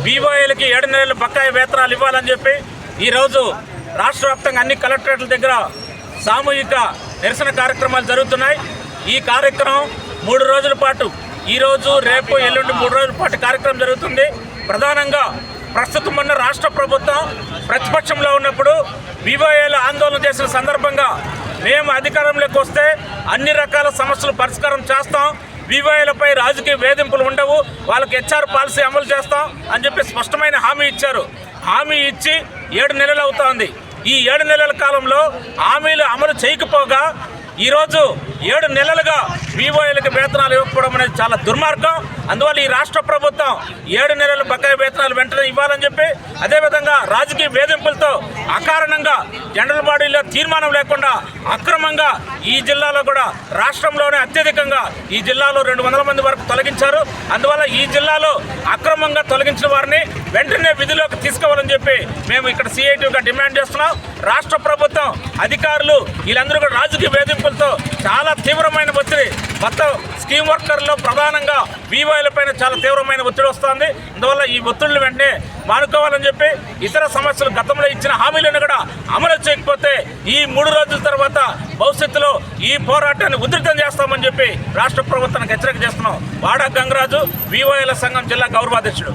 బీఓఏలకి 7 నెలల బకాయి వేతనాలు ఇవ్వాలని చెప్పి ఈరోజు రాష్ట్ర వ్యాప్తంగా అన్ని కలెక్టరేట్ల దగ్గర సామూహిక నిరసన కార్యక్రమాలు జరుగుతున్నాయి. ఈ కార్యక్రమం 3 రోజుల పాటు ఈరోజు రేపు ఎల్లుండి 3 రోజుల పాటు కార్యక్రమం జరుగుతుంది. ప్రధానంగా ప్రస్తుతం ఉన్న రాష్ట్ర ప్రభుత్వం ప్రతిపక్షంలో ఉన్నప్పుడు బీఓఏలు ఆందోళన చేసిన సందర్భంగా మేము అధికారంలోకి వస్తే అన్ని రకాల సమస్యలు పరిష్కారం చేస్తాం, బీఓఏలపై రాజకీయ వేధింపులు ఉండవు, వాళ్ళకి హెచ్ఆర్ పాలసీ అమలు చేస్తాం అని చెప్పి స్పష్టమైన హామీ ఇచ్చారు. హామీ ఇచ్చి 7 నెలలు అవుతోంది. ఈ 7 నెలల కాలంలో హామీలు అమలు చేయకపోగా ఈరోజు 7 నెలలుగా బీఓఏలకు వేతనాలు ఇవ్వకపోవడం అనేది చాలా దుర్మార్గం. అందువల్ల ఈ రాష్ట్ర ప్రభుత్వం 7 నెలల బకాయి వేతనాలు వెంటనే ఇవ్వాలని చెప్పి, అదేవిధంగా రాజకీయ వేధింపులతో అకారణంగా జనరల్ బాడీలో తీర్మానం లేకుండా అక్రమంగా ఈ జిల్లాలో కూడా రాష్ట్రంలోనే అత్యధికంగా ఈ జిల్లాలో 200 మంది వరకు తొలగించారు. అందువల్ల ఈ జిల్లాలో అక్రమంగా తొలగించిన వారిని వెంటనే విధిలోకి తీసుకోవాలని చెప్పి మేము ఇక్కడ సిఐటిగా డిమాండ్ చేస్తున్నాం. రాష్ట్ర ప్రభుత్వం అధికారులు వీళ్ళందరూ కూడా రాజకీయ వేధింపులతో చాలా తీవ్రమైన ఒత్తిడి, మొత్తం స్కీమ్ వర్కర్లో ప్రధానంగా బీఓఏల పైన చాలా తీవ్రమైన ఒత్తిడి వస్తుంది. అందువల్ల ఈ ఒత్తిడిని వెంటనే మానుకోవాలని చెప్పి, ఇతర సమస్యలు గతంలో ఇచ్చిన హామీలను కూడా అమలు చేయకపోతే ఈ 3 రోజుల తర్వాత భవిష్యత్తులో ఈ పోరాటాన్ని ఉధృతం చేస్తామని చెప్పి రాష్ట్ర ప్రభుత్వానికి హెచ్చరిక చేస్తున్నాం. వాడా గంగరాజు, బీఓఏల సంఘం జిల్లా గౌరవాధ్యక్షుడు.